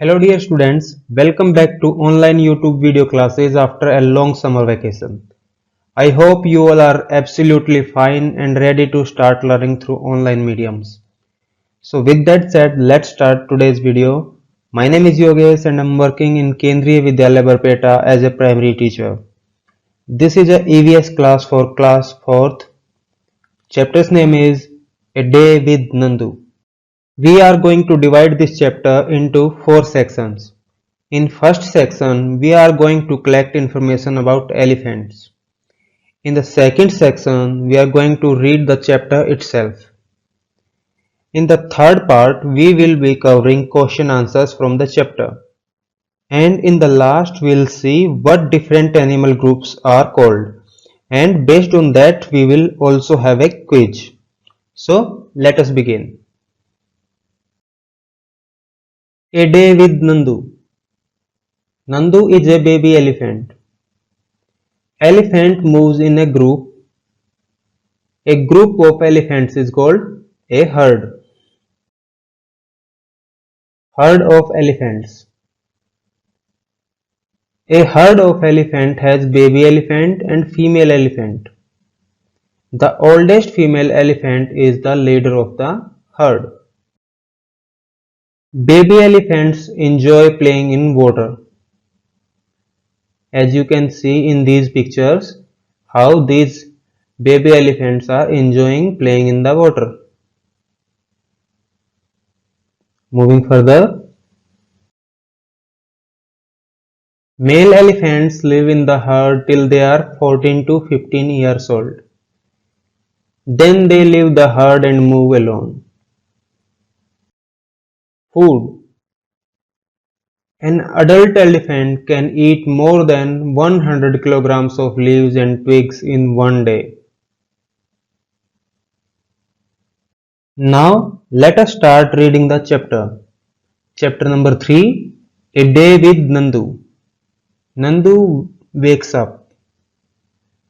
Hello dear students, welcome back to online YouTube video classes after a long summer vacation. I hope you all are absolutely fine and ready to start learning through online mediums. So with that said, let's start today's video. My name is Yogesh and I'm working in Kendriya Vidyalaya Barpeta as a primary teacher. This is a EVS class for class 4th. Chapter's name is A Day with Nandu. We are going to divide this chapter into 4 sections. In first section, we are going to collect information about elephants. In the second section, we are going to read the chapter itself. In the third part, we will be covering question answers from the chapter. And in the last, we will see what different animal groups are called. And based on that, we will also have a quiz. So, let us begin. A Day with Nandu. Nandu is a baby elephant. Elephant moves in a group. A group of elephants is called a herd. Herd of elephants. A herd of elephant has baby elephant and female elephant. The oldest female elephant is the leader of the herd. Baby elephants enjoy playing in water. As you can see in these pictures, how these baby elephants are enjoying playing in the water. Moving further, male elephants live in the herd till they are 14 to 15 years old. Then they leave the herd and move alone. Food. An adult elephant can eat more than 100 kilograms of leaves and twigs in one day. Now let us start reading the chapter. Chapter number 3, A Day with Nandu. Nandu wakes up.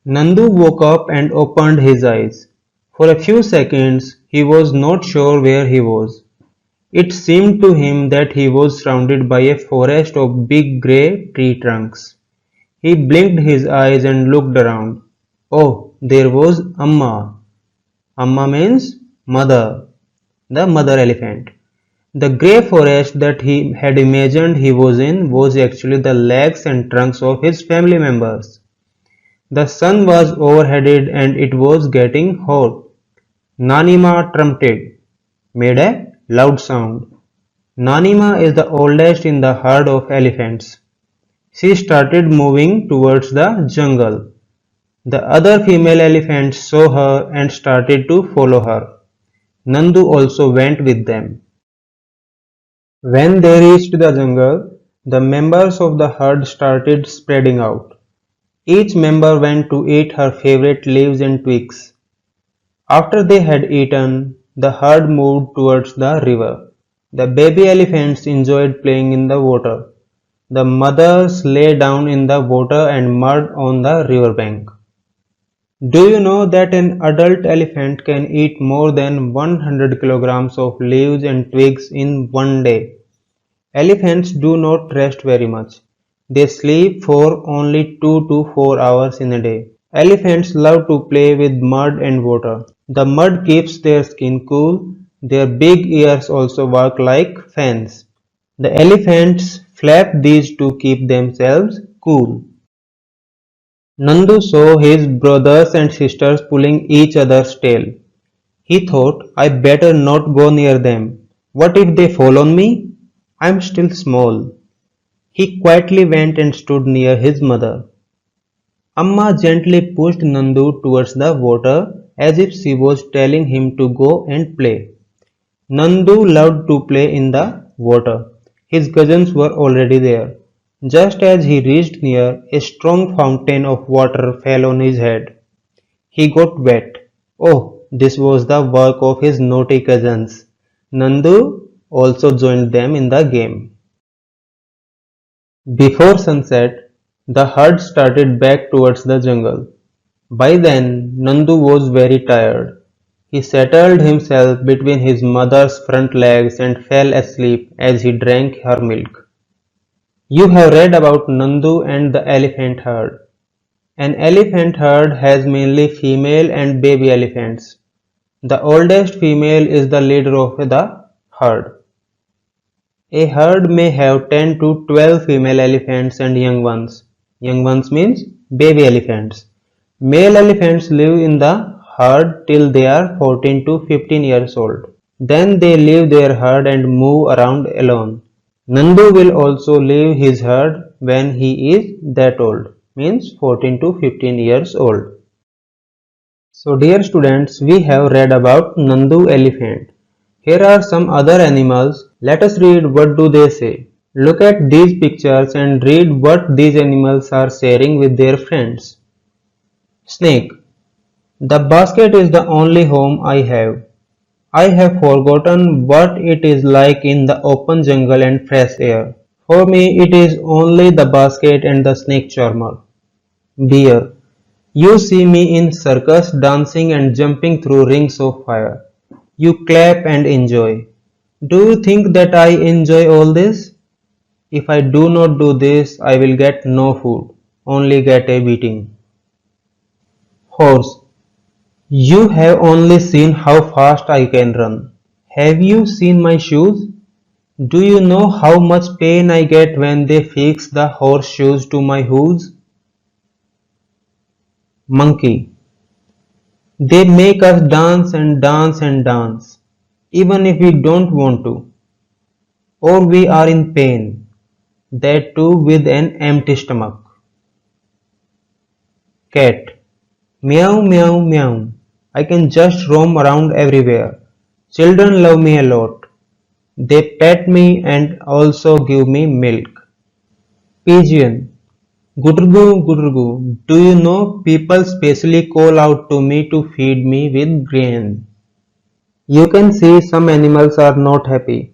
Nandu woke up and opened his eyes. For a few seconds he was not sure where he was. It seemed to him that he was surrounded by a forest of big grey tree trunks. He blinked his eyes and looked around. Oh, there was Amma. Amma means mother, the mother elephant. The grey forest that he had imagined he was in was actually the legs and trunks of his family members. The sun was overheaded and it was getting hot. Nanima trumpeted, made a loud sound. Nanima is the oldest in the herd of elephants. She started moving towards the jungle. The other female elephants saw her and started to follow her. Nandu also went with them. When they reached the jungle, the members of the herd started spreading out. Each member went to eat her favorite leaves and twigs. After they had eaten, the herd moved towards the river. The baby elephants enjoyed playing in the water. The mothers lay down in the water and mud on the riverbank. Do you know that an adult elephant can eat more than 100 kilograms of leaves and twigs in one day? Elephants do not rest very much. They sleep for only 2 to 4 hours in a day. Elephants love to play with mud and water. The mud keeps their skin cool. Their big ears also work like fans. The elephants flap these to keep themselves cool. Nandu saw his brothers and sisters pulling each other's tail. He thought, I better not go near them. What if they fall on me? I'm still small. He quietly went and stood near his mother. Amma gently pushed Nandu towards the water as if she was telling him to go and play. Nandu loved to play in the water. His cousins were already there. Just as he reached near, a strong fountain of water fell on his head. He got wet. Oh, this was the work of his naughty cousins. Nandu also joined them in the game. Before sunset, the herd started back towards the jungle. By then, Nandu was very tired. He settled himself between his mother's front legs and fell asleep as he drank her milk. You have read about Nandu and the elephant herd. An elephant herd has mainly female and baby elephants. The oldest female is the leader of the herd. A herd may have 10 to 12 female elephants and young ones. Young ones means baby elephants. Male elephants live in the herd till they are 14 to 15 years old. Then they leave their herd and move around alone. Nandu will also leave his herd when he is that old, means 14 to 15 years old. So dear students, we have read about Nandu elephant. Here are some other animals. Let us read what do they say. Look at these pictures and read what these animals are sharing with their friends. Snake. The basket is the only home I have. I have forgotten what it is like in the open jungle and fresh air. For me, it is only the basket and the snake charmer. Deer. You see me in circus dancing and jumping through rings of fire. You clap and enjoy. Do you think that I enjoy all this? If I do not do this, I will get no food, only get a beating. Horse. You have only seen how fast I can run. Have you seen my shoes? Do you know how much pain I get when they fix the horseshoes to my hooves? Monkey. They make us dance and dance and dance, even if we don't want to, or we are in pain, that too with an empty stomach. Cat. Meow meow meow. I can just roam around everywhere. Children love me a lot. They pet me and also give me milk. Pigeon. Gudrugu gudrugu. Do you know people specially call out to me to feed me with grain? You can see some animals are not happy.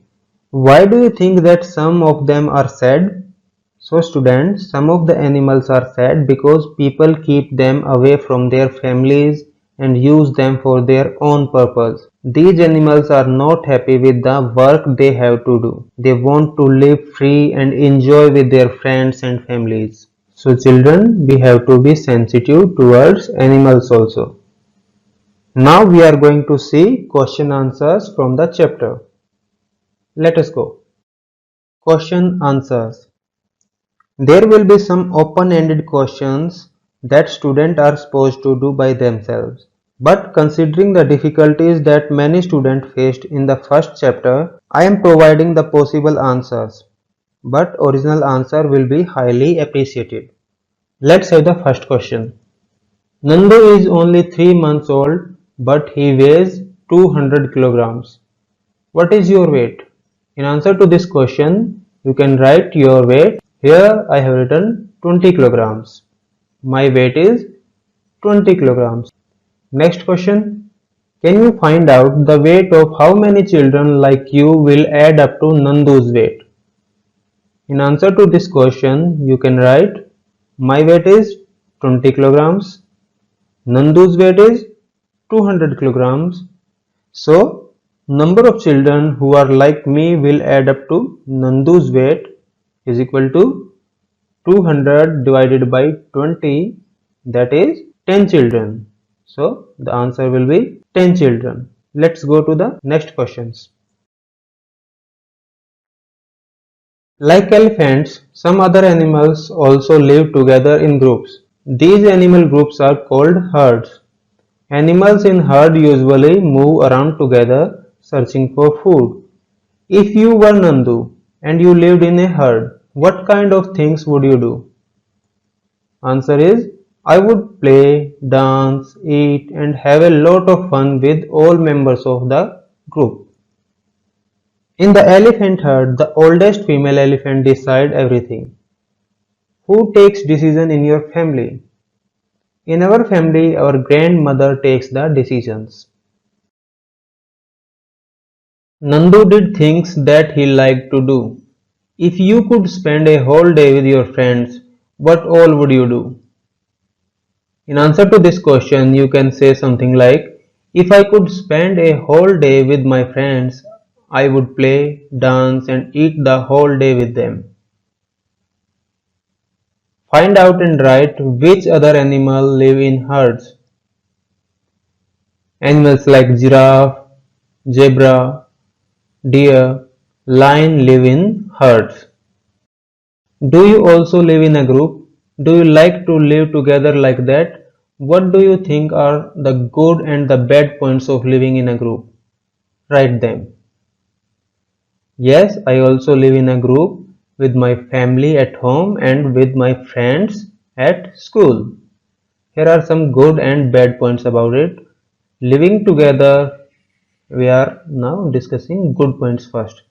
Why do you think that some of them are sad? So students, some of the animals are sad because people keep them away from their families and use them for their own purpose. These animals are not happy with the work they have to do. They want to live free and enjoy with their friends and families. So children, we have to be sensitive towards animals also. Now we are going to see question answers from the chapter. Let us go. Question answers. There will be some open-ended questions that students are supposed to do by themselves. But considering the difficulties that many students faced in the first chapter, I am providing the possible answers. But original answer will be highly appreciated. Let's have the first question. Nandu is only 3 months old, but he weighs 200 kilograms. What is your weight? In answer to this question, you can write your weight. Here I have written 20 kilograms. My weight is 20 kilograms. Next question. Can you find out the weight of how many children like you will add up to Nandu's weight? In answer to this question, you can write my weight is 20 kilograms. Nandu's weight is 200 kilograms. So, number of children who are like me will add up to Nandu's weight is equal to 200 divided by 20, that is 10 children. So, the answer will be 10 children. Let's go to the next questions. Like elephants, some other animals also live together in groups. These animal groups are called herds. Animals in herd usually move around together searching for food. If you were Nandu and you lived in a herd, what kind of things would you do? Answer is, I would play, dance, eat and have a lot of fun with all members of the group. In the elephant herd, the oldest female elephant decides everything. Who takes decision in your family? In our family, our grandmother takes the decisions. Nandu did things that he liked to do. If you could spend a whole day with your friends, what all would you do? In answer to this question, you can say something like, if I could spend a whole day with my friends, I would play, dance and eat the whole day with them. Find out and write which other animal live in herds. Animals like giraffe, zebra, deer, lion live in herds. Do you also live in a group? Do you like to live together like that? What do you think are the good and the bad points of living in a group? Write them. Yes, I also live in a group with my family at home and with my friends at school. Here are some good and bad points about it. Living together, we are now discussing good points first.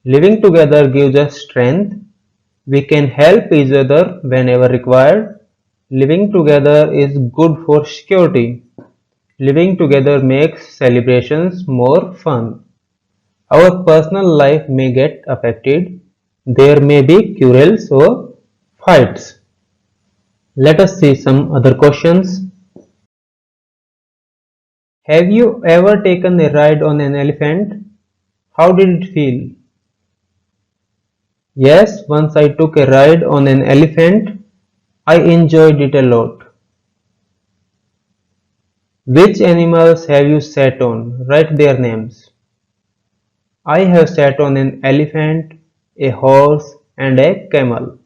Living together gives us strength. We can help each other whenever required. Living together is good for security. Living together makes celebrations more fun. Our personal life may get affected. There may be quarrels or fights. Let us see some other questions. Have you ever taken a ride on an elephant? How did it feel? Yes, once I took a ride on an elephant. I enjoyed it a lot. Which animals have you sat on? Write their names. I have sat on an elephant, a horse, and a camel.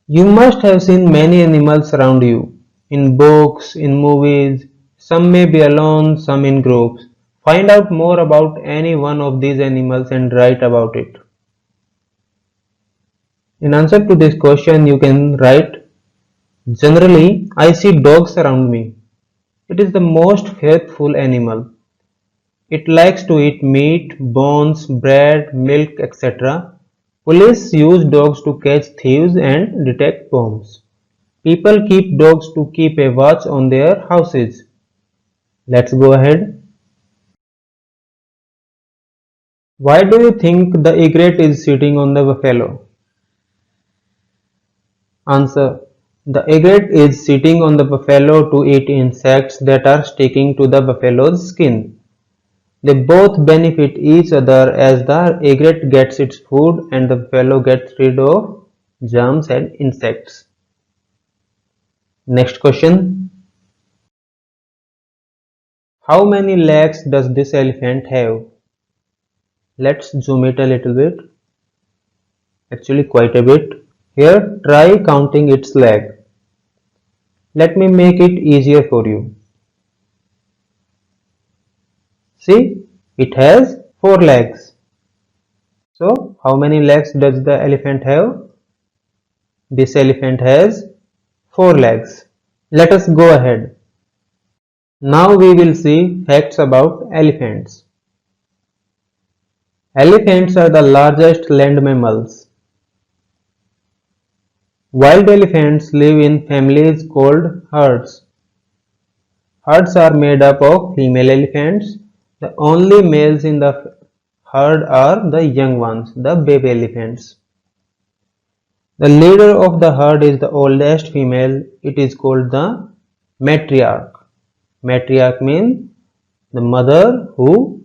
You must have seen many animals around you, in books, in movies. Some may be alone, some in groups. Find out more about any one of these animals and write about it. In answer to this question, you can write, generally, I see dogs around me. It is the most faithful animal. It likes to eat meat, bones, bread, milk, etc. Police use dogs to catch thieves and detect bombs. People keep dogs to keep a watch on their houses. Let's go ahead. Why do you think the egret is sitting on the buffalo? Answer. The egret is sitting on the buffalo to eat insects that are sticking to the buffalo's skin. They both benefit each other as the egret gets its food and the buffalo gets rid of germs and insects. Next question. How many legs does this elephant have? Let's zoom it a little bit. Actually quite a bit. Here try counting its leg. Let me make it easier for you. See, it has 4 legs. So how many legs does the elephant have? This elephant has 4 legs. Let us go ahead. Now we will see facts about elephants. Elephants are the largest land mammals. Wild elephants live in families called herds. Herds are made up of female elephants. The only males in the herd are the young ones, the baby elephants. The leader of the herd is the oldest female. It is called the matriarch. Matriarch means the mother who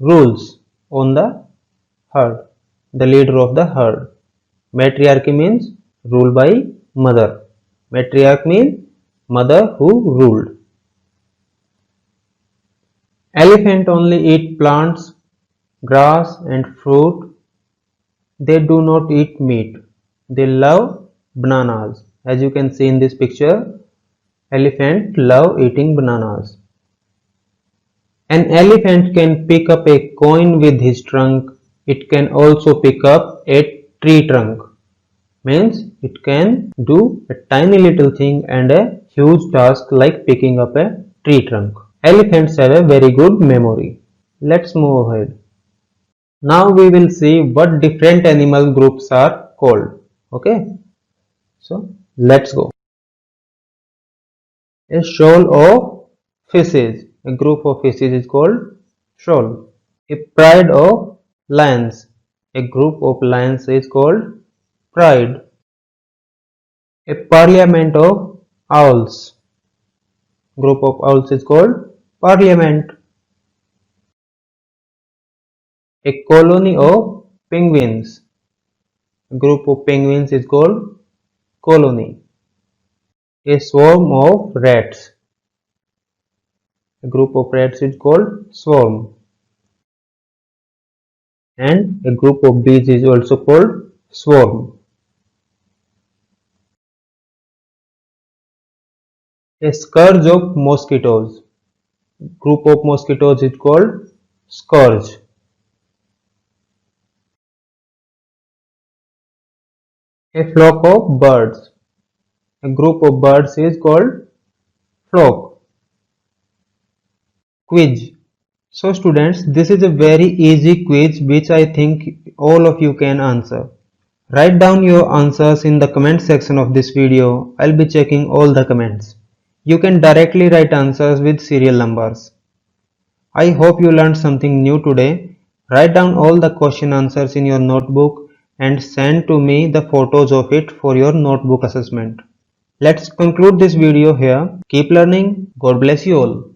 rules on the herd, the leader of the herd. Matriarchy means rule by mother. Matriarch means mother who ruled. Elephant only eat plants, grass and fruit. They do not eat meat. They love bananas. As you can see in this picture, elephant love eating bananas. An elephant can pick up a coin with his trunk. It can also pick up a tree trunk. Means it can do a tiny little thing and a huge task like picking up a tree trunk. Elephants have a very good memory. Let's move ahead. Now we will see what different animal groups are called. Okay. So let's go. A shoal of fishes. A group of fishes is called shoal. A pride of lions. A group of lions is called pride. A parliament of owls. Group of owls is called parliament. A colony of penguins. A group of penguins is called colony. A swarm of rats. A group of rats is called swarm. And a group of bees is also called swarm. A scourge of mosquitoes. Group of mosquitoes is called scourge. A flock of birds. A group of birds is called flock. Quiz. So students, this is a very easy quiz which I think all of you can answer. Write down your answers in the comment section of this video. I'll be checking all the comments. You can directly write answers with serial numbers. I hope you learned something new today. Write down all the question answers in your notebook and send to me the photos of it for your notebook assessment. Let's conclude this video here. Keep learning. God bless you all.